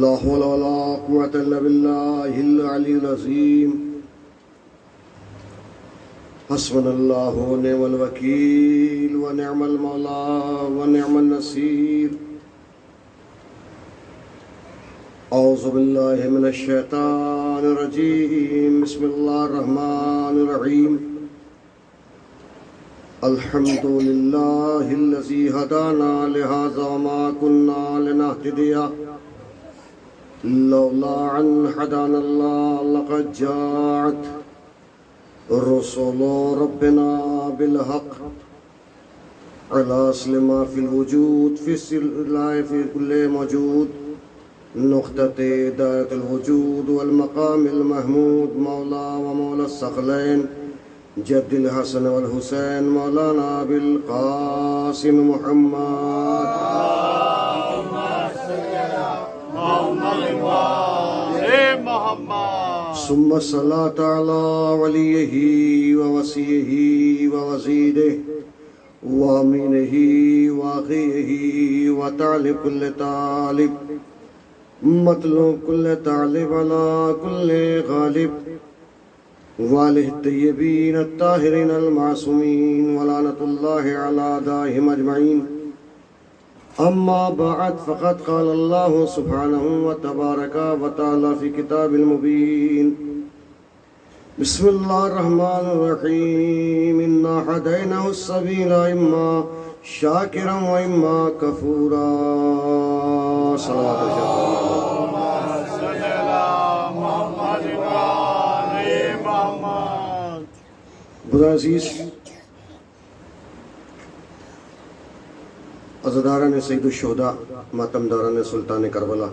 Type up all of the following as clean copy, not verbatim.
لا حول ولا قوة إلا بالله العلي العظيم حسبنا الله ونعم الوكيل ونعم المولى ونعم النصير أعوذ بالله من الشيطان الرجيم بسم الله الرحمن الرحيم الحمد لله الذي هدانا لهذا وما كنا لنهتدي لولا أن هدانا الله لقد جاءت رسل ربنا بالحق على أصل ما في الوجود في كل موجود نقطة دائرة الوجود والمقام المحمود مولا ومولى الثقلين جد الحسن والحسين مولانا بالقاسم محمد ثم الصلاة على وليه ووصيه ووزيره وأمينه وأخيه وطالب كل طالب مطلوب كل طالب على كل غالب والih الطيبين الطاهرين المعصومين ولعنة الله على أعدائهم أجمعين أما بعد فقد قال الله سبحانه وتبارك وتعالى في كتاب المبين بسم الله الرحمن الرحيم إنا هديناه السبيل إما شاكرا وإما كفورا صلاة برادر عزیز عزاداران سید الشہداء ماتمداران سلطان کربلا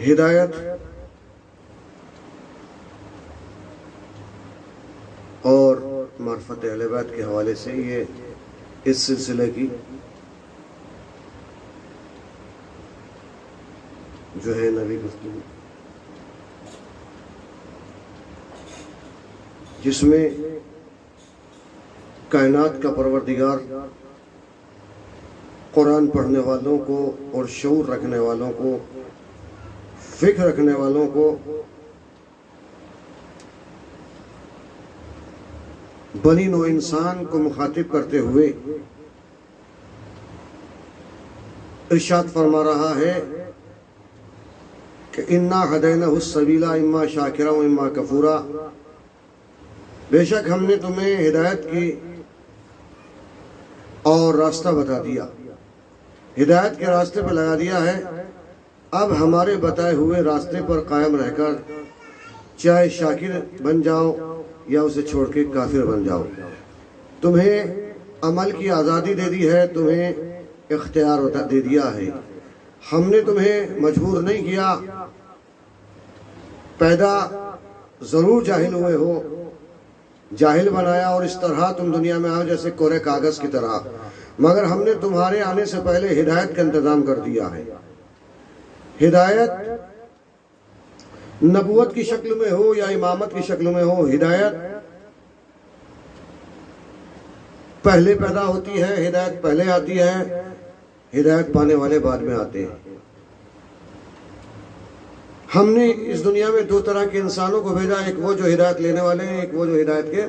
ہدایت اور معرفت اہل بیت کے حوالے سے یہ اس سلسلے کی جو ہے نبی گفتگو جس میں کائنات کا پروردگار قرآن پڑھنے والوں کو اور شعور رکھنے والوں کو فکر رکھنے والوں کو بنی نوع انسان کو مخاطب کرتے ہوئے ارشاد فرما رہا ہے کہ انا ہدیناہ السبیل اما شاکرا و اما کفورا، بے شک ہم نے تمہیں ہدایت کی اور راستہ بتا دیا، ہدایت کے راستے پہ لگا دیا ہے۔ اب ہمارے بتائے ہوئے راستے پر قائم رہ کر چاہے شاکر بن جاؤ یا اسے چھوڑ کے کافر بن جاؤ، تمہیں عمل کی آزادی دے دی ہے، تمہیں اختیار دے دیا ہے، ہم نے تمہیں مجبور نہیں کیا۔ پیدا ضرور جاہل ہوئے ہو، جاہل بنایا اور اس طرح تم دنیا میں آؤ جیسے کورے کاغذ کی طرح، مگر ہم نے تمہارے آنے سے پہلے ہدایت کا انتظام کر دیا ہے۔ ہدایت نبوت کی شکل میں ہو یا امامت کی شکل میں ہو، ہدایت پہلے پیدا ہوتی ہے، ہدایت پہلے آتی ہے، ہدایت پانے والے بعد میں آتے ہیں۔ ہم نے اس دنیا میں دو طرح کے انسانوں کو بھیجا، ایک وہ جو ہدایت لینے والے ہیں، ایک وہ جو ہدایت کے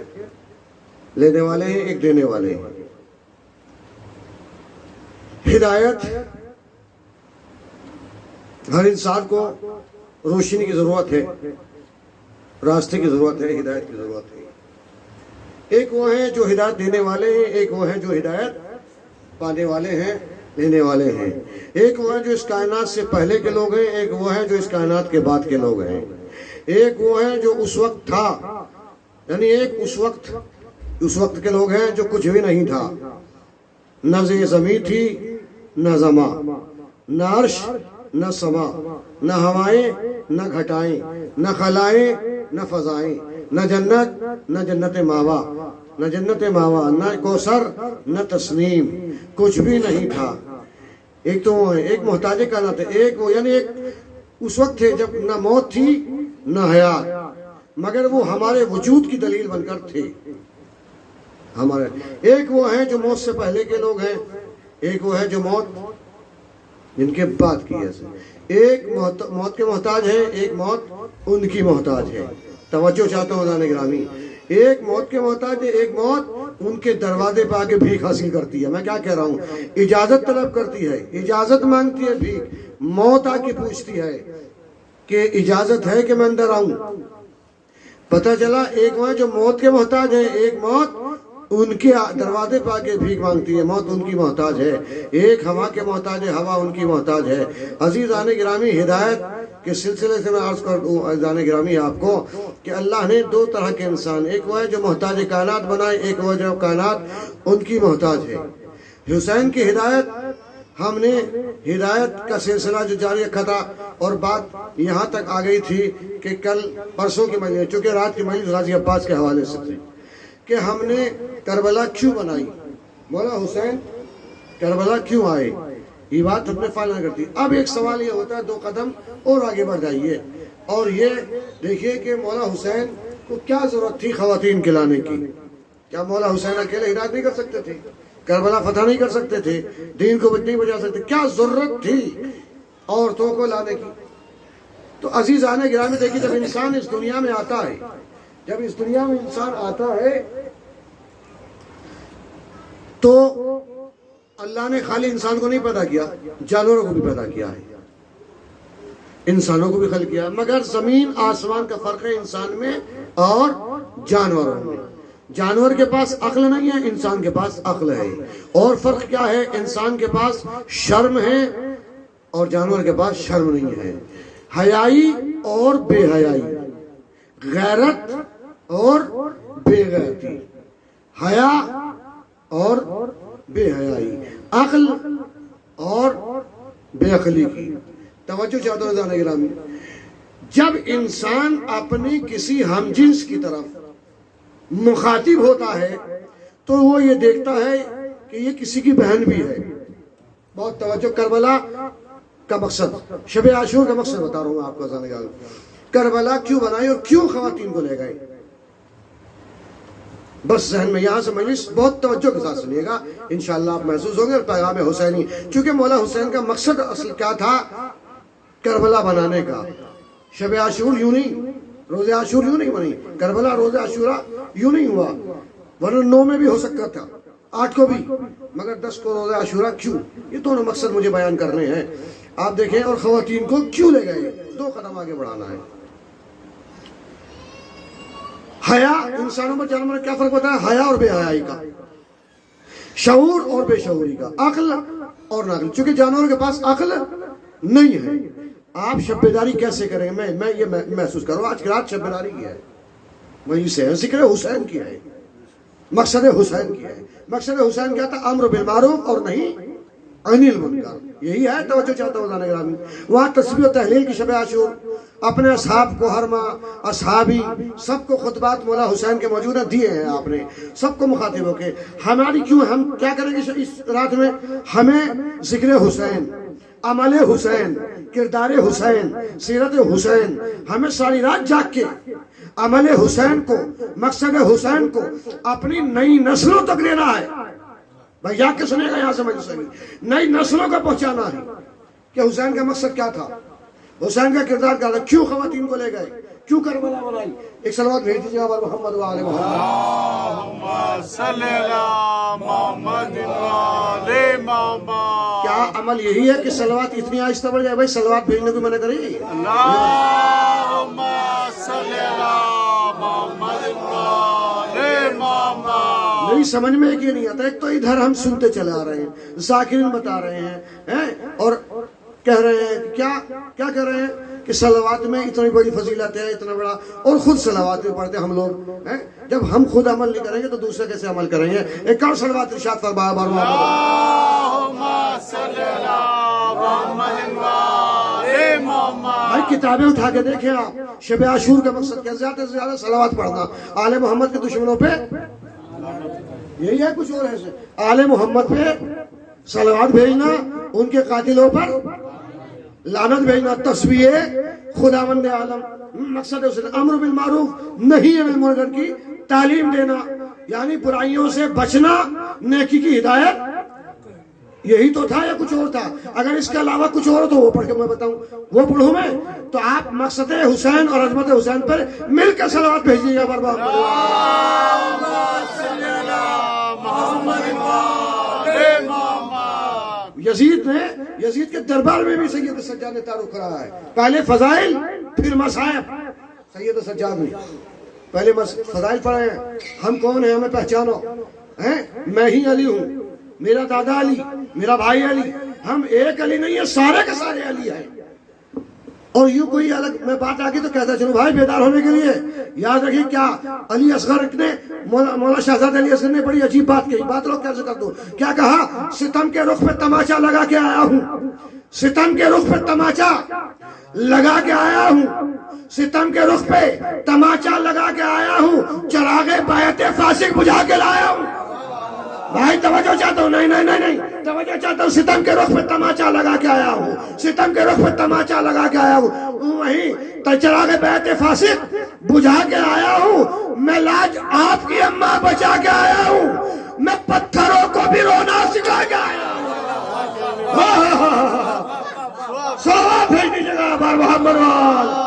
لینے والے ہیں، ایک دینے والے ہیں۔ ہدایت ہر انسان کو روشنی کی ضرورت ہے، راستے کی ضرورت ہے، ہدایت کی ضرورت ہے۔ ایک وہ ہیں جو ہدایت دینے والے ہیں، ایک وہ ہیں جو ہدایت پانے والے ہیں، لینے والے ہیں۔ ایک وہ ہیں جو اس کائنات سے پہلے کے لوگ ہیں، ایک وہ ہیں جو اس کائنات کے بعد کے لوگ ہیں۔ ایک وہ ہیں جو اس وقت تھا، یعنی ایک اس وقت کے لوگ ہیں جو کچھ بھی نہیں تھا، نہ زمین تھی نہ زماں، نہ عرش نہ سما، نہ ہوائیں نہ گھٹائیں، نہ خلائیں نہ فضائیں، نہ جنت نہ جنت ماوا، نہ جنت ماوا، نہ کوثر نہ تسنیم، کچھ بھی نہیں تھا۔ ایک تو وہ ہے، ایک محتاج کائنات ہے، ایک وہ یعنی ایک اس وقت تھے جب نہ موت تھی نہ حیات، مگر وہ ہمارے وجود کی دلیل بن کر تھے۔ ہمارے ایک وہ ہیں جو موت سے پہلے کے لوگ ہیں، ایک وہ ہے جو موت جن کے بعد کی ہے، ایک موت کے محتاج ہے، ایک موت ان کی محتاج ہے۔ توجہ چاہتا ہوں عزیزان گرامی، ایک موت کے محتاج ہے، ایک موت ان کے دروازے پہ آ کے بھیک حاصل کرتی ہے۔ میں کیا کہہ رہا ہوں، اجازت طلب کرتی ہے، اجازت مانگتی ہے، بھیک موت آ کے پوچھتی ہے کہ اجازت ہے کہ میں اندر آؤں۔ پتہ چلا ایک وہ ہے جو موت کے محتاج ہے، ایک موت ان کے دروازے پہ آ کے بھیک مانگتی ہے، موت ان کی محتاج ہے۔ ایک ہوا کے محتاج ہے، ہوا ان کی محتاج ہے۔ عزیزان گرامی، ہدایت کے سلسلے سے میں عرض کر دوں عزیزان گرامی آپ کو کہ اللہ نے دو طرح کے انسان، ایک وہ ہے جو محتاج کائنات بنائے، ایک وہ جو کائنات ان کی محتاج ہے۔ حسین کی ہدایت، ہم نے ہدایت کا سلسلہ جو جاری رکھا تھا اور بات یہاں تک آ گئی تھی کہ کل پرسوں کی مجلس، چونکہ رات کی مجلس غازی عباس کے حوالے سے تھی کہ ہم نے کربلا کیوں بنائی، مولا حسین کربلا کیوں آئے، یہ بات ہم نے فائنل کرتی۔ اب ایک سوال یہ ہوتا ہے، دو قدم اور آگے بڑھ جائیے اور یہ دیکھیے کہ مولا حسین کو کیا ضرورت تھی خواتین کے لانے کی؟ کیا مولا حسین اکیلے ہدایت نہیں کر سکتے تھے؟ کربلا فتح نہیں کر سکتے تھے؟ دین کو نہیں بجا سکتے؟ کیا ضرورت تھی عورتوں کو لانے کی؟ تو عزیزان گرامی دیکھیے، جب انسان اس دنیا میں آتا ہے، جب اس دنیا میں انسان آتا ہے تو اللہ نے خالی انسان کو نہیں پیدا کیا، جانوروں کو بھی پیدا کیا ہے، انسانوں کو بھی خلق کیا، مگر زمین آسمان کا فرق ہے انسان میں اور جانوروں میں۔ جانور کے پاس عقل نہیں ہے، انسان کے پاس عقل ہے۔ اور فرق کیا ہے؟ انسان کے پاس شرم ہے اور جانور کے پاس شرم نہیں ہے، حیائی اور بے حیائی، غیرت اور بے غیرتی، حیا اور بے حیائی، عقل اور بے عقلی کی۔ توجہ چاہتا ہوں عزیزان گرامی، جب انسان اپنی کسی ہم جنس کی طرف مخاطب ہوتا ہے تو وہ یہ دیکھتا ہے کہ یہ کسی کی بہن بھی ہے۔ بہت توجہ، کربلا کا مقصد، شب عاشور کا مقصد بتا رہا ہوں آپ کو عزیزان گرامی، کربلا کیوں بنائی اور کیوں خواتین کو لے گئے؟ بس ذہن میں یہاں سے مجلس بہت توجہ کے ساتھ سنیے گا، انشاءاللہ آپ محسوس ہوں گے پیغام حسینی، چونکہ مولا حسین کا مقصد اصل کیا تھا کربلا بنانے کا۔ شب عاشور یوں نہیں، روز عاشور یوں نہیں بنی، کربلا روز عاشورہ یوں نہیں ہوا، ورنہ 9 میں بھی ہو سکتا تھا، 8 کو بھی، مگر 10 کو روز عاشورہ کیوں؟ یہ دونوں مقصد مجھے بیان کرنے ہیں۔ آپ دیکھیں، اور خواتین کو کیوں لے گئے؟ 2 قدم آگے بڑھانا ہے۔ حیا، انسانوں میں جانوروں میں کیا فرق ہوتا ہے؟ حیا اور بے حیائی کا، شعور اور بے شعوری کا، عقل اور ناقل۔ چونکہ جانوروں کے پاس عقل نہیں ہے، آپ شب بیداری کیسے کریں گے؟ میں یہ محسوس کروں، آج کی رات شب بیداری کی ہے، وہی سے ذکر حسین کی ہے، مقصد حسین کی ہے۔ مقصد حسین کیا تھا؟ امر بالمعروف اور نہیں عن المنکر، یہی ہے۔ توجہ چاہتا ہوں عزیزان گرامی، وہاں تسبیح و تحلیل کی شب عاشور، اپنے اصحاب کو ہر ماہ، اصحابی سب کو خطبات مولا حسین کے موجود دیے ہیں آپ نے، سب کو مخاطب ہو کے۔ ہماری کیوں، ہم کیا کریں گے اس رات میں؟ ہمیں ذکر حسین، عمل حسین، کردار حسین، سیرت حسین، ہمیں ساری رات جاگ کے عمل حسین کو، مقصد حسین کو اپنی نئی نسلوں تک لینا ہے۔ بھائی جاگ کے سنے گا یہاں سے مجلس میں، نئی نسلوں کو پہنچانا ہے کہ حسین کا مقصد کیا تھا، حسین کا کردار کیا تھا، کیوں خواتین کو لے گئے، کیوں کربلا بنائی۔ ایک صلوات بھیج دیجیے ہمارے محمد و آل محمد۔ اللہم صلی علی محمد و آل محمد۔ کیا عمل یہی ہے کہ صلوات اتنی آہستہ بڑھ جائے؟ بھائی صلوات بھیجنے کو منع کری؟ اللہم صلی علی محمد و آل محمد۔ میری سمجھ میں ایک یہ نہیں آتا، ایک تو ادھر ہم سنتے چلے آ رہے ہیں، ذاکرین بتا رہے ہیں اور کہہ رہے ہیں کیا کہہ رہے ہیں کہ صلوات میں اتنی بڑی فضیلت ہے، اتنا بڑا، اور خود صلوات میں پڑھتے ہم لوگ ہیں۔ جب ہم خود عمل نہیں کریں گے تو دوسرے کیسے عمل کریں گے؟ ایک اور صلوات ارشاد فرمایا بار بار، اللہم صلی علی محمد و آل محمد۔ بھائی کتابیں اٹھا کے دیکھیں آپ، شب عاشور کا مقصد کیا؟ زیادہ سے زیادہ صلوات پڑھنا، آل محمد کے دشمنوں پہ یہی ہے، کچھ اور ہے؟ آل محمد پہ صلوات بھیجنا، ان کے قاتلوں پر لعنت بھیجنا، تسبیح خداوند عالم، مقصد اس امر بالمعروف نہیں عن المنکر کی تعلیم دینا، یعنی برائیوں سے بچنا، نیکی کی ہدایت یہی تو تھا یا کچھ اور تھا؟ اگر اس کے علاوہ کچھ اور تو وہ پڑھ کے میں بتاؤں، وہ پڑھوں میں؟ تو آپ مقصد حسین اور عظمت حسین پر مل کے صلوات بھیجیے گا برباد۔ یزید کے دربار میں بھی سید سجاد نے تعارف کرایا ہے، پہلے فضائل پھر مصائب۔ سید سجاد نے پہلے فضائل پڑھے ہیں، ہم کون ہیں ہمیں پہچانو، میں ہی علی ہوں، میرا دادا علی، میرا بھائی علی، ہم ایک علی نہیں ہیں، سارے کے سارے علی ہیں۔ اور یوں کوئی الگ میں بات آگے تو کہتا چلو بھائی بیدار ہونے کے لیے یاد رکھیے، کیا علی اصغر نے مولا شہزاد علی اصغر نے بڑی عجیب بات کہی، بات لوگ کیسے کر دو، کیا کہا؟ ستم کے رخ پہ تماچا لگا کے آیا ہوں، ستم کے رخ پہ تماچا لگا کے آیا ہوں، ستم کے رخ پہ تماچا لگا کے آیا ہوں، چراغ بیعت فاسق بجھا کے لایا ہوں۔ بھائی توجہ چاہتا ہوں، نہیں توجہ چاہتا ہوں، ستم کے رخ پہ تماچا لگا کے آیا ہوں، ستم کے رخ پہ تماچا لگا کے آیا ہوں، وہیں چراغ بیعت فاسق بجھا کے آیا ہوں، میں لاج آپ کی اماں بچا کے آیا ہوں، میں پتھروں کو بھی رونا سکھا کے آیا ہوں۔ صلوات بھیج دیجیے گا بار محمد وال۔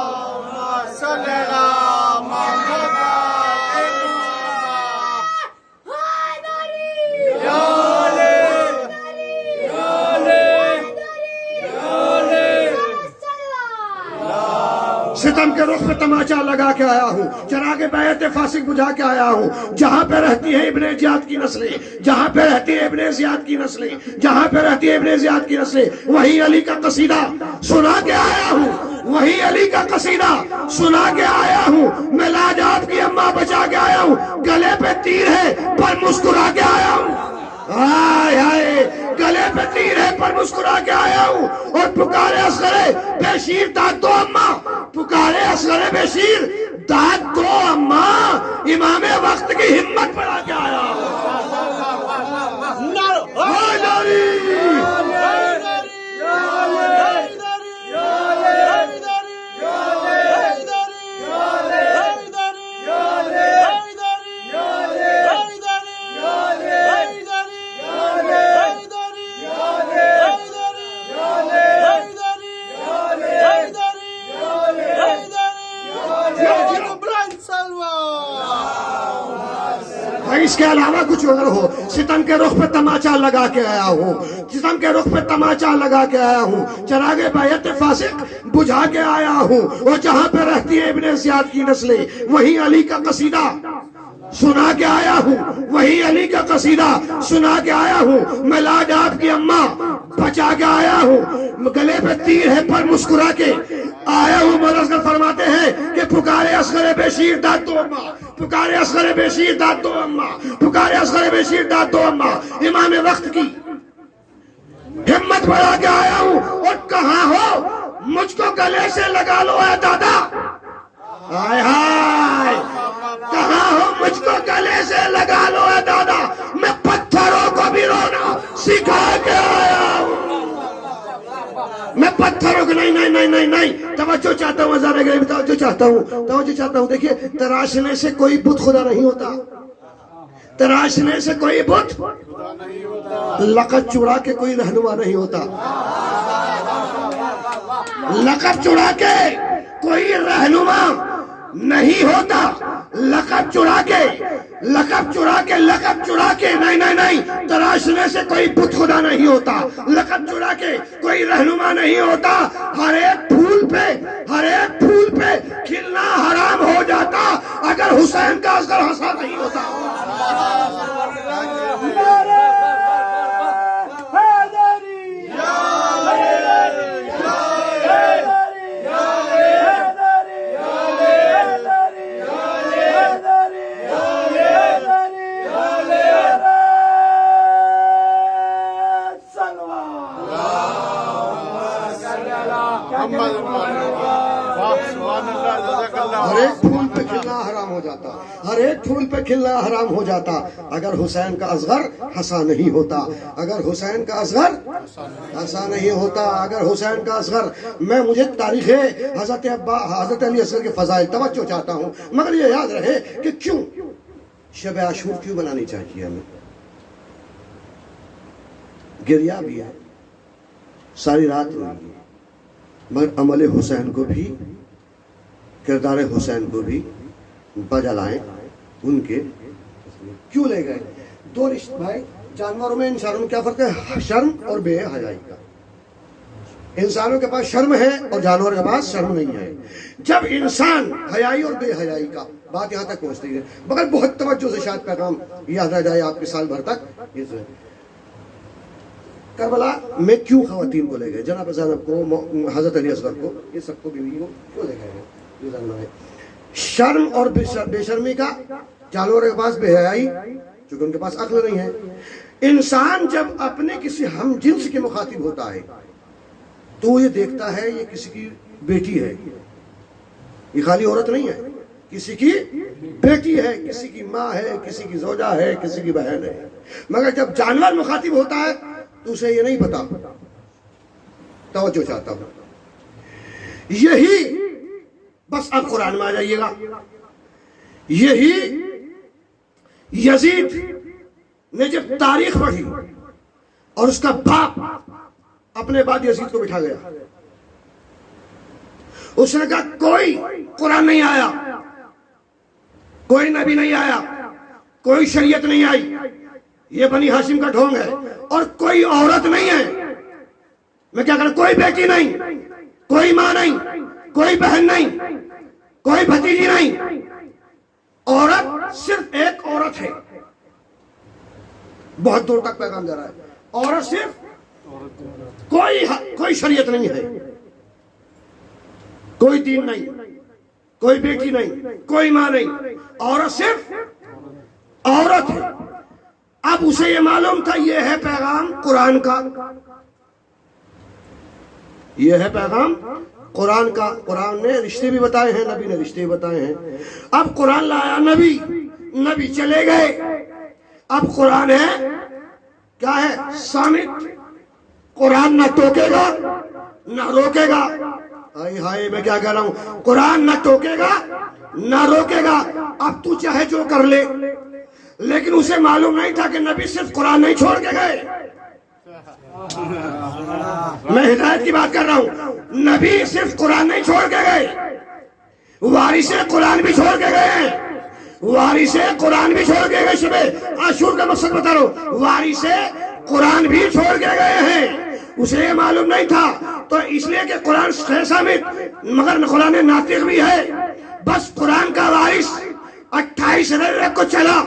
ستم کے رخ پہ تماچا لگا کے آیا ہوں، چراغ بیعت فاسق بجھا کے آیا ہوں، جہاں پہ رہتی ہے ابن زیاد کی نسلیں، جہاں پہ رہتی ہے ابن زیاد کی نسلیں، جہاں پہ رہتی ہے ابن زیاد کی نسلیں، وہی علی کا قصیدہ سنا کے آیا ہوں، وہی علی کا قصیدہ سنا کے آیا ہوں، میں لاج آپ کی اماں بچا کے آیا ہوں، گلے پہ تیر ہے پر مسکرا کے آیا ہوں، آئے آئے گلے پہ تیر ہے پر مسکرا کے آیا ہوں، اور پکارے اصغر بے شیر داد دو اماں، پکارے اصغر بے شیر داد دو اماں، امام وقت کی ہمت بڑھا کے آیا ہوں۔ اس کے علاوہ کچھ اور ہو، ستم کے رخ پہ تماچا لگا کے آیا ہوں، ستم کے رخ پہ تماچا لگا کے آیا ہوں، چراغ بیعت فاسق بجھا کے آیا ہوں، اور جہاں پہ رہتی ہے ابن زیاد کی نسلیں وہی علی کا قصیدہ سنا کے آیا ہوں، وہی علی کا قصیدہ سنا کے آیا ہوں، میں لاج آپ کی اماں بچا کے آیا ہوں، گلے پہ تیر ہے پر مسکرا کے آیا ہوں۔ مولا اصغر فرماتے ہیں کہ پکارے اصغر بے شیر داد دو اماں، پکارے اصغر بے شیر داد دو اماں، پکارے اصغر بے شیر داد دو اماں، امام وقت کی ہمت بڑھا کے آیا ہوں، اور کہاں ہو مجھ کو گلے سے لگا لو اے دادا، ہائے ہائے کہاں ہو مجھ کو گلے سے لگا لو اے دادا، میں پتھروں کو بھی رونا سکھا کے آیا ہوں، میں پتھروں کو نہیں توجہ چاہتا ہوں، توجہ چاہتا ہوں، دیکھیے تراشنے سے کوئی بت خدا نہیں ہوتا، تراشنے سے کوئی بت، لقب چڑا کے کوئی رہنما نہیں ہوتا، لقب چڑا کے کوئی رہنما نہیں ہوتا، لقب چڑا کے نہیں تراشنے سے کوئی بت خدا نہیں ہوتا، لقب چڑا کے کوئی رہنما نہیں ہوتا، ہر ایک پھول پہ کھلنا حرام ہو جاتا اگر حسین کا اصغر ہنسا نہیں ہوتا۔ ہر ایک پھول پہ کھلنا حرام ہو جاتا، ہر ایک پھول پہ کھلنا حرام ہو جاتا اگر حسین کا اصغر ہنسا نہیں ہوتا، اگر حسین کا اصغر ہنسا نہیں ہوتا، اگر حسین کا اصغر مجھے تاریخ حضرت علی اصغر کے فضائل توجہ چاہتا ہوں، مگر یہ یاد رہے کہ کیوں شب عاشور کیوں منانی چاہیے ہمیں، گریا بھی ہے، ساری رات روئی ہے، مگر عمل حسین کو بھی، کردار حسین کو بھی بجا لائیں ان کے کیوں لے گئے؟ دو رشتے بھائی، جانوروں میں انسانوں میں کیا فرق ہے؟ شرم اور بے حیائی کا۔ انسانوں کے پاس شرم ہے اور جانوروں کے پاس شرم نہیں ہے۔ جب انسان حیائی اور بے حیائی کا، بات یہاں تک پہنچتی ہے، مگر بہت توجہ سے شاید پیغام یاد رہ جائے آپ کے سال بھر تک۔ کربلا میں کیوں خواتین کو لے گئے؟ جناب زینب کو، حضرت علی اصغر کو، یہ سب کو، بیوی کو کیوں لے گئے ہیں؟ یہ جاننا ہے۔ شرم اور بے شرمی کا، جانوروں کے پاس بے حیائی چونکہ ان کے پاس عقل نہیں ہے۔ انسان جب اپنے کسی ہم جنس کے مخاطب ہوتا ہے تو یہ دیکھتا ہے یہ کسی کی بیٹی ہے، یہ خالی عورت نہیں ہے، کسی کی بیٹی ہے، کسی کی ماں ہے، کسی کی زوجہ ہے، کسی کی بہن ہے۔ مگر جب جانور مخاطب ہوتا ہے تو اسے یہ نہیں پتا۔ توجہ چاہتا ہوں، یہی بس اب قرآن میں آ جائیے گا، یہی یزید نے جب تاریخ پڑھی اور اس کا باپ اپنے بعد یزید کو بٹھا گیا، اس نے کہا کوئی قرآن نہیں آیا، کوئی نبی نہیں آیا، کوئی شریعت نہیں آئی، یہ بنی ہاشم کا ڈھونگ ہے، اور کوئی عورت نہیں ہے۔ میں کیا کروں؟ کوئی بیٹی نہیں، کوئی ماں نہیں، کوئی بہن نہیں، کوئی بھتیجی نہیں، عورت صرف ایک عورت ہے۔ بہت دور تک پیغام جا رہا ہے، عورت صرف، کوئی شریعت نہیں ہے، کوئی دین نہیں، کوئی بیٹی نہیں، کوئی ماں نہیں، عورت صرف عورت ہے۔ اب اسے یہ معلوم تھا یہ ہے پیغام قرآن کا، یہ ہے پیغام قرآن کا۔ قرآن نے رشتے بھی بتائے ہیں، نبی نے رشتے بھی بتائے ہیں۔ اب قرآن لایا نبی چلے گئے، اب قرآن ہے کیا ہے؟ صامت۔ قرآن نہ ٹوکے گا نہ روکے گا۔ ہائے ہائے میں کیا کہہ رہا ہوں، قرآن نہ ٹوکے گا نہ روکے گا۔ اب تو چاہے جو کر لے، لیکن اسے معلوم نہیں تھا کہ نبی صرف قرآن نہیں چھوڑ کے گئے۔ میں ہدایت کی بات کر رہا ہوں، نبی صرف قرآن نہیں چھوڑ کے گئے، وارث قرآن بھی چھوڑ کے گئے ہیں، وارث قرآن بھی چھوڑ کے گئے۔ شبہ عاشور کا مقصد بتا رہا ہوں، وارث قرآن بھی چھوڑ کے گئے ہیں، اسے یہ معلوم نہیں تھا تو اس لیے کہ قرآن ہے ثابت، مگر قرآن ناطق بھی ہے۔ بس قرآن کا وارث 28 رجب کو چلا،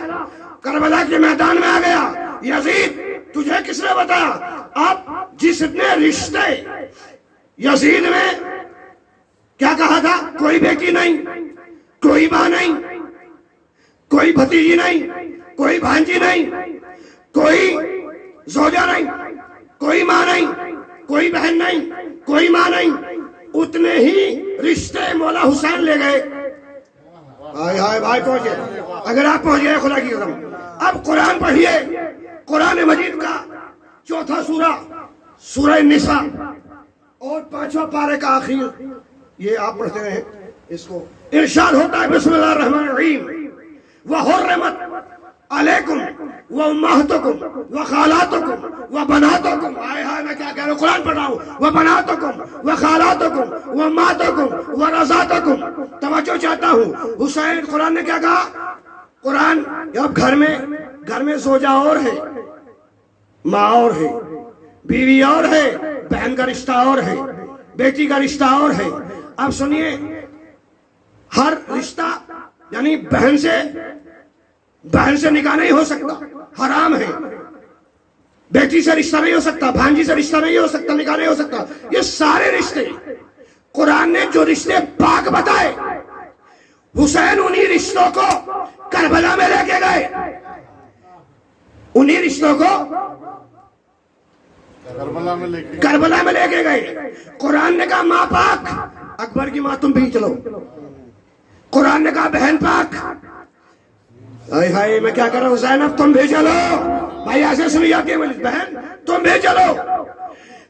کربلا کے میدان میں آ گیا۔ یزید تجھے کس نے بتایا؟ اب جس نے رشتے یزید میں کیا کہا تھا؟ کوئی بیٹی نہیں، کوئی ماں نہیں، کوئی بھتیجی نہیں، کوئی بھانجی نہیں، کوئی زوجہ نہیں، کوئی ماں نہیں، کوئی بہن نہیں، کوئی ماں نہیں، اتنے ہی رشتے مولا حسین لے گئے۔ ہائے ہائے بھائی پہنچے، اگر آپ پہنچ گئے خدا کی قسم۔ اب قرآن پڑھیے، قرآن مجید کا چوتھا سورہ، سورہ نساء، اور 5واں پارے کا آخر، یہ آپ پڑھتے رہے اس کو۔ ارشاد ہوتا ہے بسم اللہ الرحمن الرحیم، وَحُرِّمَتْ عَلَيْكُمْ وَأُمَّهَاتُكُمْ وَخَالَاتُكُمْ وَبَنَاتُكُمْ۔ ہائے ہائے میں کیا کہہ رہا ہوں، قرآن پڑھ رہا ہوں۔ وَبَنَاتُكُمْ وَخَالَاتُكُمْ وَأُمَّهَاتُكُمْ وَرَضَاتُكُمْ۔ توجہ چاہتا ہوں، حسین قرآن نے کیا کہا؟ قرآن اب گھر میں زوجہ اور ہے، ماں اور ہے، بیوی اور ہے، بہن کا رشتہ اور ہے، بیٹی کا رشتہ اور ہے۔ اب سنیے، ہر رشتہ یعنی بہن سے نکاح نہیں ہو سکتا، حرام ہے۔ بیٹی سے رشتہ نہیں ہو سکتا، بھانجی سے رشتہ نہیں ہو سکتا، نکاح نہیں ہو سکتا۔ یہ سارے رشتے قرآن نے جو رشتے پاک بتائے، حسین انہی رشتوں کو کربلا میں لے کے گئے، انہی رشتوں کو کربلا میں لے کے گئے۔ قرآن نے کہا ماں پاک، اکبر کی ماں تم بھی چلو۔ قرآن نے کہا بہن پاک، ہائے ہائے میں کیا کر رہا ہوں، زینب تم بھی چلو۔ بھائی ایسے سنی جاتی ہے بہن تم بھی چلو۔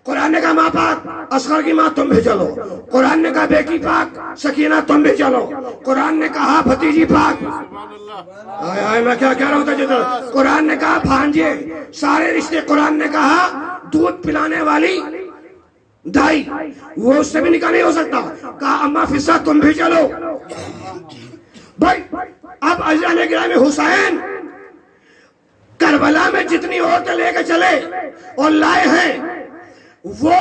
قرآن نے کہا ماں پاک، اصغر کی ماں تم بھی چلو۔ قرآن نے کہا بیٹی پاک سکینہ تم بھی چلو۔ قرآن نے کہا بھتیجی پاک، ہائے ہائے میں کیا کہہ رہا ہوں۔ قرآن نے کہا بھانجے، سارے رشتے۔ قرآن نے کہا دودھ پلانے والی دائی، وہ اس سے بھی نکاح نہیں ہو سکتا. کہا اما فضا تم بھی چلو. بھائی اب عزیزان گرامی حسین کربلا میں جتنی عورتیں لے کے چلے اور لائے ہیں وہ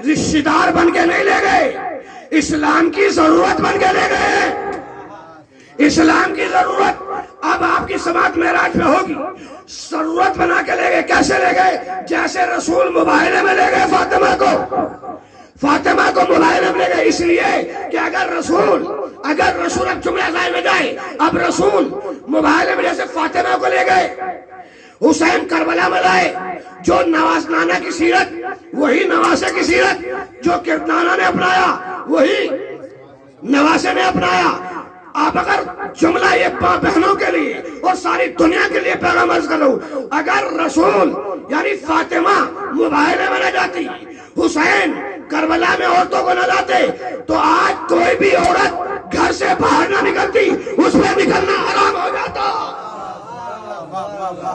رشتہ دار بن کے نہیں لے گئے، اسلام کی ضرورت بن کے لے گئے. اسلام کی ضرورت اب آپ کی سماعت معراج پہ ہوگی. ضرورت بنا کے لے گئے. کیسے لے گئے؟ جیسے رسول مباہلے میں لے گئے فاطمہ کو مباہلے میں لے گئے. اس لیے کہ اگر رسول اب جملہ ظاہر میں جائے، اب رسول مباہلے میں جیسے فاطمہ کو لے گئے، حسین کربلا میں لائے. جو نواز نانا کی سیرت وہی نواسے کی سیرت، جو نانا نے اپنایا وہی نواسے نے اپنایا. آپ اگر جملہ یہ بہنوں کے لیے اور ساری دنیا کے لیے پیغام عرض کروں، اگر رسول یعنی فاطمہ مباہلے میں نہ جاتی، حسین کربلا میں عورتوں کو نہ لاتے، تو آج کوئی بھی عورت گھر سے باہر نہ نکلتی، اس پہ نکلنا حرام ہو جاتا.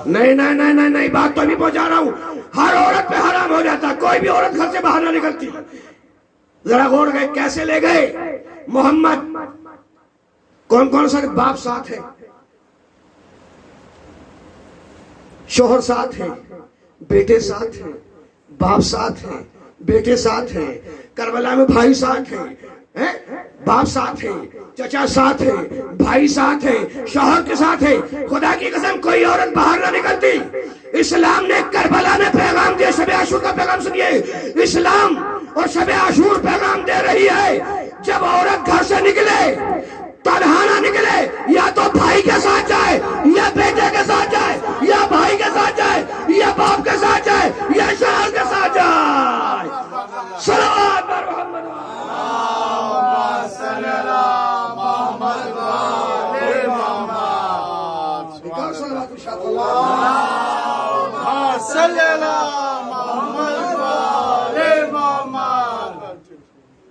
نہیں بات تو نہیں پہنچا رہا ہوں. ہر عورت پہ حرام ہو جاتا، کوئی بھی عورت گھر سے باہر نہ نکلتی. ذرا غور گئے کیسے لے گئے. محمد کون سا باپ ساتھ ہے، شوہر ساتھ ہے، بیٹے ساتھ ہیں، باپ ساتھ ہیں، بیٹے ساتھ ہیں، کربلا میں بھائی ساتھ ہیں، باپ ساتھ ہیں، چچا ساتھ ہے، بھائی ساتھ ہے، شوہر کے ساتھ ہے. خدا کی قسم کوئی عورت باہر نہ نکلتی. اسلام نے کربلا میں پیغام دیا. شب عاشور کا پیغام سنیے. اسلام اور شب عاشور پیغام دے رہی ہے جب عورت گھر سے نکلے تنہا نہ نکلے، یا تو بھائی کے ساتھ جائے، یا بیٹے کے ساتھ جائے، یا بھائی کے ساتھ جائے، یا باپ کے ساتھ جائے، یا شوہر کے ساتھ جائے. صلوات بر محمد.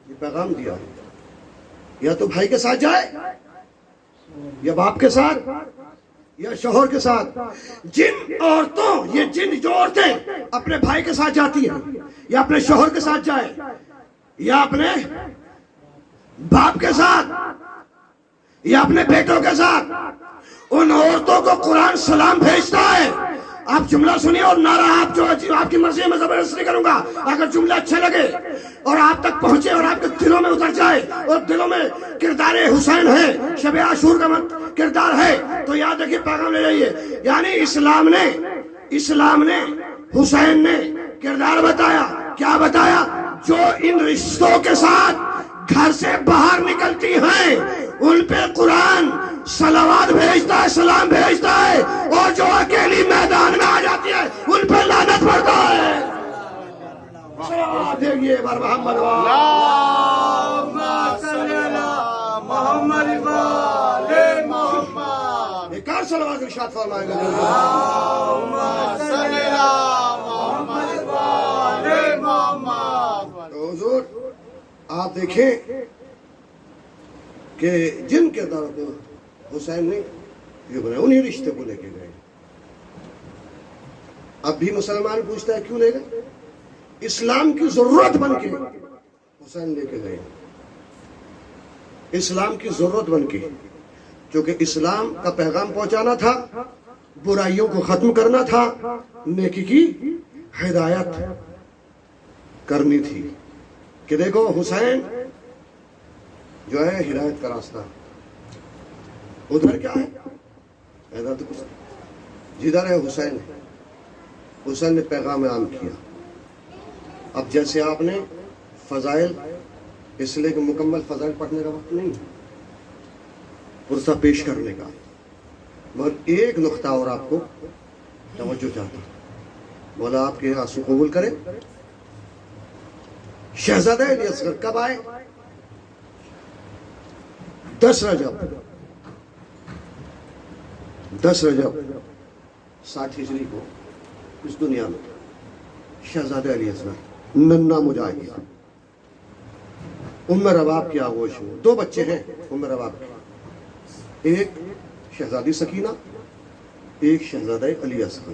یہ پیغام دیا یا تو بھائی کے ساتھ جائے، یا باپ کے ساتھ، یا شوہر کے ساتھ. جو عورتیں اپنے بھائی کے ساتھ جاتی ہیں، یا اپنے شوہر کے ساتھ جائے، یا اپنے باپ کے ساتھ، یا اپنے بیٹوں کے ساتھ، ان عورتوں کو قرآن سلام بھیجتا ہے. آپ جملہ سنیے اور نعرہ آپ کی مرضی میں زبردست نہیں کروں گا. اگر جملہ اچھے لگے اور آپ تک پہنچے اور آپ کے دلوں میں اتر جائے اور دلوں میں کردار حسین ہے، شب عاشور کا کردار ہے، تو یاد رکھیے پیغام لے جائیے. یعنی اسلام نے حسین نے کردار بتایا. کیا بتایا؟ جو ان رشتوں کے ساتھ گھر سے باہر نکلتی ہیں ان پہ قرآن صلوات بھیجتا ہے، سلام بھیجتا ہے، اور جو اکیلی میدان میں آ جاتی ہے ان پہ لعنت پڑتا ہے. دیکھیے بار محمد ایک اور صلوات ارشاد فرمائے گا. تو حضور آپ دیکھیں کہ جن کرداروں کو حسین نے یہ بنایا انہیں رشتے کو لے کے گئے. اب بھی مسلمان پوچھتا ہے کیوں لے گئے؟ اسلام کی ضرورت بن کے حسین لے کے گئے. اسلام کی ضرورت بن کے، کیونکہ اسلام کا پیغام پہنچانا تھا، برائیوں کو ختم کرنا تھا، نیکی کی ہدایت کرنی تھی. کہ دیکھو حسین جو ہے ہدایت کا راستہ، ادھر کیا ہے؟ ادھر تو کچھ جدھر ہے حسین نے پیغام عام کیا. اب جیسے آپ نے فضائل، اس لیے کہ مکمل فضائل پڑھنے کا وقت نہیں، پرسہ پیش کرنے کا، مگر ایک نقطہ اور آپ کو توجہ چاہتا. مولا آپ کے آنسو قبول کرے. شہزادہ علی اصغر کب آئے؟ 10 رجب 60 ہجری کو اس دنیا میں شہزادہ علی اصغر ننھا مجاہد ام رباب کی آغوش میں. 2 بچے ہیں ام رباب کے، ایک شہزادی سکینہ، ایک شہزادہ علی اصغر.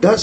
10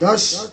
10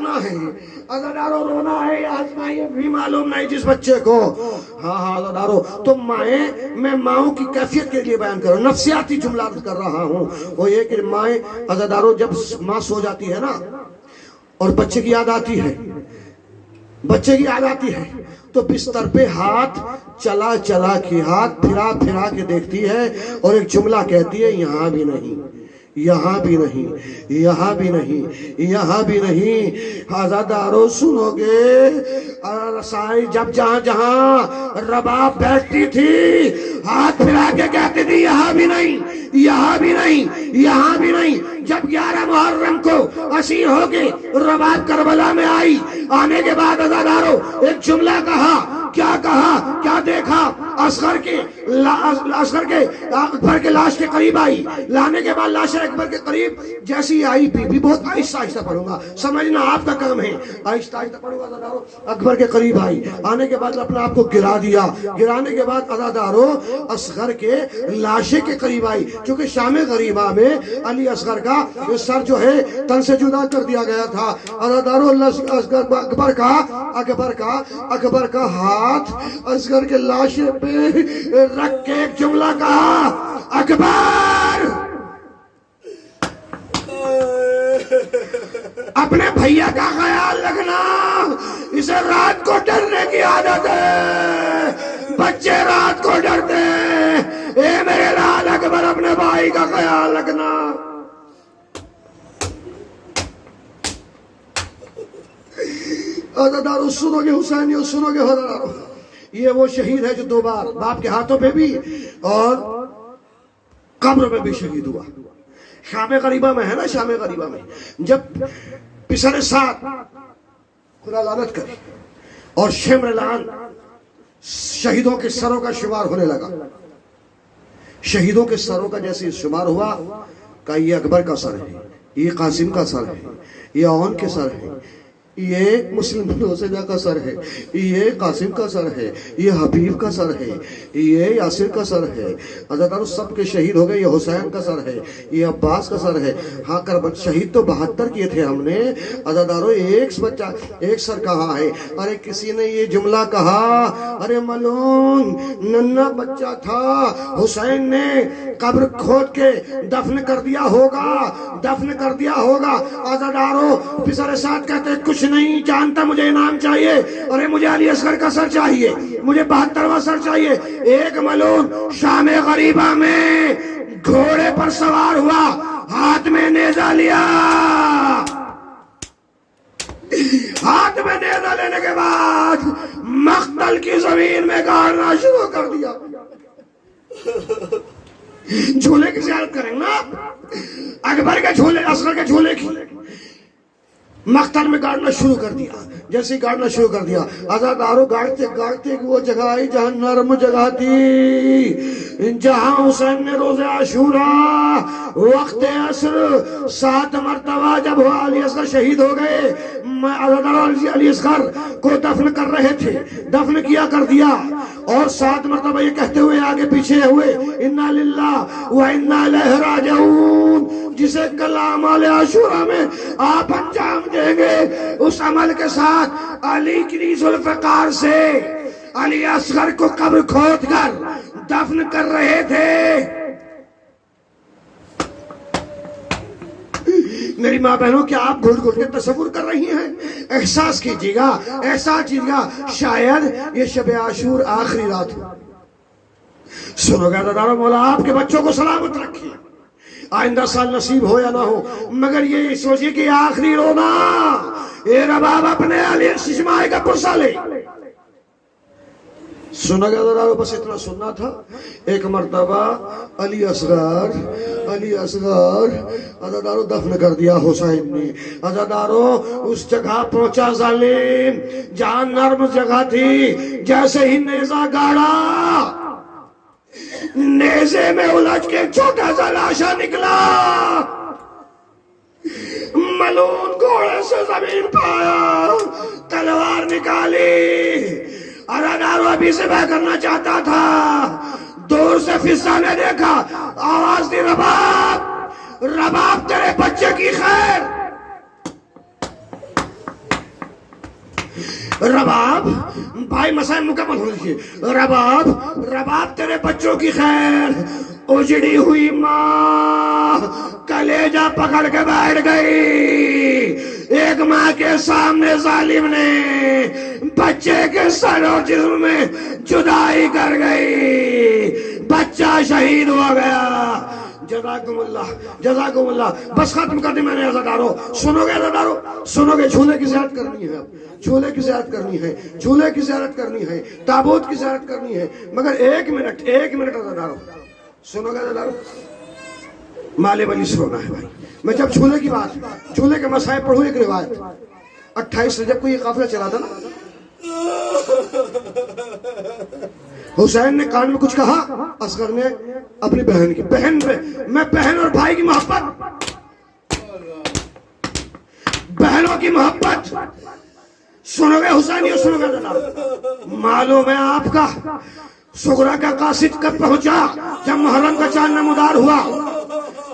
ہنسنا ہے، عزادارو رونا ہے یا ہنسنا ہے، یہ بھی معلوم نہیں جس بچے کو. ہاں عزادارو، تو مائیں، میں ماؤں کی کیفیت کے لیے بیان کر رہا ہوں، نفسیاتی جملہ کر رہا ہوں. وہ یہ کہ مائیں عزادارو جب ماں سو جاتی ہے نا اور بچے کی یاد آتی ہے، بچے کی یاد آتی ہے تو بستر پہ ہاتھ چلا چلا کے، ہاتھ پھرا پھرا کے دیکھتی ہے اور ایک جملہ کہتی ہے، یہاں بھی نہیں، یہاں بھی نہیں، یہاں بھی نہیں، یہاں بھی نہیں. عزادارو سنو گے، رسائی جب جہاں جہاں رباب بیٹھتی تھی ہاتھ پھرا کے کہتی تھی، یہاں بھی نہیں، یہاں بھی نہیں، یہاں بھی نہیں. جب 11 محرم کو اسیر ہو کے رباب کربلا میں آئی، آنے کے بعد عزادارو ایک جملہ کہا. کیا کہا، کیا دیکھا؟ اصغر کے اکبر کے لاش کے قریب آئی، لانے کے بعد لاش اکبر کے قریب جیسی آئی، بی بی بہت آہستہ آہستہ پڑھوں گا، سمجھنا آپ کا کام ہے، آہستہ آہستہ پڑھوں گا. عزادارو اکبر کے قریب آئی، آنے کے بعد اپنے آپ کو گرا دیا، گرانے کے بعد عزادارو اصغر کے لاشے کے قریب آئی، چونکہ شام غریبہ میں علی اصغر کا سر جو ہے تن سے جدا کر دیا گیا تھا. عزادارو اکبر کا ہاتھ اصغر کے لاشے پہ رکھ کے ایک جملہ کہا، اکبر اپنے بھیا کا خیال رکھنا، اسے رات کو ڈرنے کی عادت ہے، بچے رات کو ڈرتے ہیں، اے میرے لال اکبر اپنے بھائی کا خیال رکھنا. عزادارو سنو گے حسینیو، سنو گے عزادارو، یہ وہ شہید ہے جو 2 بار باپ کے ہاتھوں پہ بھی اور قبر میں بھی شہید ہوا. شام غریبہ میں ہے نا، شام غریبہ میں جب پسر سات خدا لعنت کرے اور شمر لعن شہیدوں کے سروں کا شمار ہونے لگا، شہیدوں کے سروں کا جیسے شمار ہوا کہ یہ اکبر کا سر ہے، یہ قاسم کا سر ہے، یہ اون کے سر ہے، یہ مسلم بن حسینہ کا سر ہے، یہ قاسم کا سر ہے، یہ حبیب کا سر ہے، یہ یاسر کا سر ہے. عزادارو سب کے شہید ہو گئے، یہ حسین کا سر ہے، یہ عباس کا سر ہے. ہاں کربلا شہید تو 72 کیے تھے ہم نے. عزادارو ایک سر کہاں ہے؟ ارے کسی نے یہ جملہ کہا، ارے ملون ننھا بچہ تھا، حسین نے قبر کھود کے دفن کر دیا ہوگا، دفن کر دیا ہوگا. عزادارو پسر ساتھ کہتے کچھ نہیں جانتا، مجھے انعام چاہیے، ارے مجھے علی اصغر کا سر چاہیے، مجھے 72واں سر چاہیے. ایک ملون شام غریبہ میں گھوڑے پر سوار ہوا، ہاتھ میں نیزہ لیا، ہاتھ میں نیزہ لینے کے بعد مقتل کی زمین میں گاڑنا شروع کر دیا. جھولے کی زیارت کریں نا، اکبر کے جھولے، اصغر کے جھولے کی مقتل میں گاڑنا شروع کر دیا. جیسے گاڑنا شروع کر دیا، عزادارو گاڑتے گاڑتے وہ جگہ آئی جہاں نرم جگہ تھی، جہاں حسین نے روز عاشوراء وقت عصر 7 مرتبہ جب وہ علی اصغر شہید ہو گئے، عزادارو علی اصغر کو دفن کر رہے تھے، دفن کیا کر دیا، اور 7 مرتبہ یہ کہتے ہوئے آگے پیچھے ہوئے، انا للہ و انا الیہ راجعون، جسے کل اعمال عاشوراء میں آپ انجام دیں گے، اس عمل کے ساتھ علی کی ذوالفقار سے علی اصغر کو قبر کھود کر دفن کر رہے تھے. میری ماں بہنوں، کیا آپ گھٹ گھٹ کے تصور کر رہی ہیں؟ احساس کیجیے گا، احساس کیجیے گا، شاید یہ شب عاشور آخری رات ہو. سنو گے عزادارو، مولا آپ کے بچوں کو سلامت رکھے، آئندہ سال نصیب ہو یا نہ ہو، مگر یہ سوچیے کہ آخری رونا، اے رباب اپنے علی ششمائے کا پرسہ لے. سنا گیا عزادارو، بس اتنا سننا تھا. ایک مرتبہ علی اصغر عزادارو دفن کر دیا حسین نے. عزادارو اس جگہ پہنچا ظالم جہاں نرم جگہ تھی، جیسے ہی نیزہ گاڑا، نیزے میں الجھ کے چھوٹا سا لاشا نکلا، ملون گھوڑے سے زمین پایا، تلوار نکالی. عزادارو ابھی سے بہ کرنا چاہتا تھا، دور سے فضا نے دیکھا، آواز دی، رباب تیرے بچے کی خیر. رباب بھائی مسائل مکمل ہو لیجیے. رباب رباب تیرے بچوں کی خیر. اجڑی ہوئی ماں کلیجہ پکڑ کے بیٹھ گئی. ایک ماں کے سامنے ظالم نے بچے کے سر اور جسم میں جدائی کر گئی. بچہ شہید ہو گیا. جزاکم اللہ. بس ختم کر دی میں نے. عزادارو سنو گے, عزادارو سنو گے. جھولے کی زیارت کرنی ہے, اب جھولے کی زیارت کرنی ہے, جھولے کی زیارت کرنی ہے, تابوت کی زیارت کرنی ہے. مگر ایک منٹ عزادارو سنو گے. عزادارو مالے ولی سونا ہے بھائی. میں جب جھولے کی بات, جھولے کے مسائل پڑھوں. ایک روایت 28 رجب کو یہ قافلہ چلا تھا نا, حسین نے کان میں کچھ کہا, اصغر نے اپنی بہن کی, بہن پہ میں بہن اور بھائی کی محبت, بہنوں کی محبت سنو گے حسینیوں, سنو گے جناب. معلوم ہے آپ کا صغرا کا قاصد کب پہنچا؟ جب محرم کا چاند نمودار ہوا,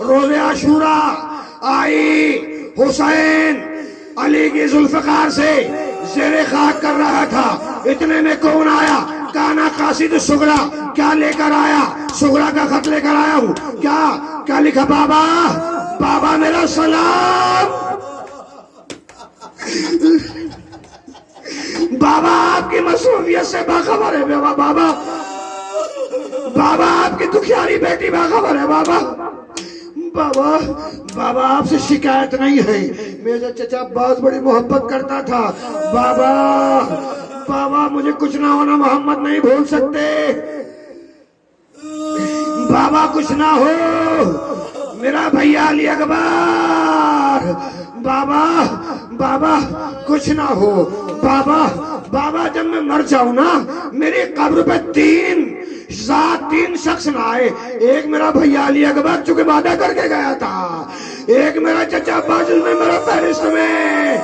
روز عاشورہ آئی. حسین علی کی ذوالفقار سے زیر خاک کر رہا تھا. اتنے میں کون آیا؟ کانا قاصد صغرا. کیا لے کر آیا؟ صغرا کا خط لے کر آیا ہوں. کیا لکھا؟ بابا بابا میرا سلام. بابا آپ کی مصروفیت سے باخبر ہے. بابا بابا آپ کی دکھیاری بیٹی باخبر ہے. بابا آپ سے شکایت نہیں ہے. میرا چچا بہت بڑی محبت کرتا تھا. بابا مجھے کچھ نہ ہونا, محمد نہیں بھول سکتے. بابا کچھ نہ ہو, میرا بھیا علی اکبر. بابا کچھ نہ ہو. بابا جب میں مر جاؤں نا, میری قبر پہ تین شخص نہ آئے. ایک میرا بھیا علی اکبر چونکہ وعدہ کر کے گیا تھا, ایک میرا چچا باجل میں, میرا فہرست میں.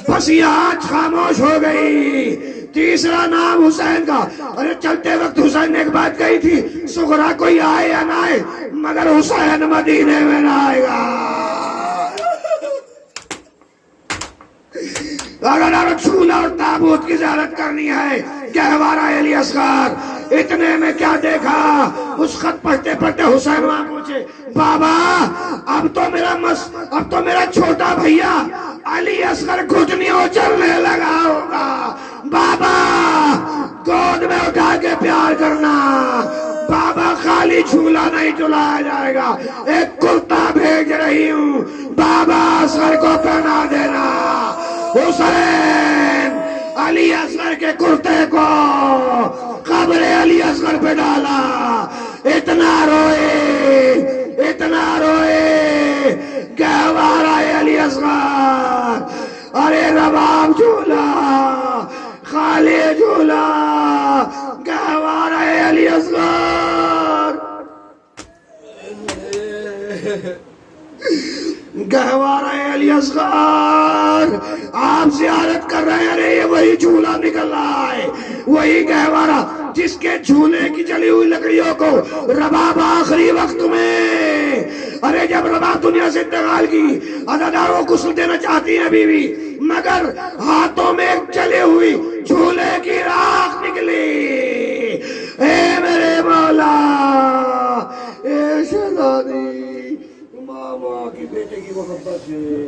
بس یہ آج خاموش ہو گئی. تیسرا نام حسین کا. ارے چلتے وقت حسین نے ایک بات کہی تھی, صغرا کوئی آئے یا نہ آئے مگر حسین مدینے میں نہ آئے گا. اگر جھولا اور تابوت کی زیارت کرنی ہے, گہوارہ علی اصغر. اتنے میں کیا دیکھا, اس خط پڑھتے پڑھتے حسین وہاں پہنچے. بابا اب تو میرا چھوٹا بھیا علی اصغر گھٹنیوں چلنے لگا ہوگا. بابا گود میں اٹھا کے پیار کرنا. بابا خالی جھولا نہیں جلایا جائے گا, ایک کرتا بھیج رہی ہوں, بابا اصغر کو پہنا دینا. حسین علی اصغر کے کرتے کو قبر علی اصغر پہ ڈالا. اتنا روئے گہوارہ علی اصغر. ارے رباب جھولا, خالی جھولا, گہوارہ علی اصغر. گہوارہ علی اصغر آپ زیارت کر رہے ہیں. ارے یہ وہی جھولا نکل رہا ہے, وہی گہوارہ جس کے جھولے کی جلی ہوئی لکڑیوں کو رباب آخری وقت میں, ارے جب رباب دنیا سے انتقال کی, عزاداروں کو غسل دینا چاہتی ہیں بیوی, مگر ہاتھوں میں ایک جلی ہوئی جھولے کی راکھ نکلی. اے میرے مولا, اے شہزادی, ماں کی بیٹے کی محبت ہے.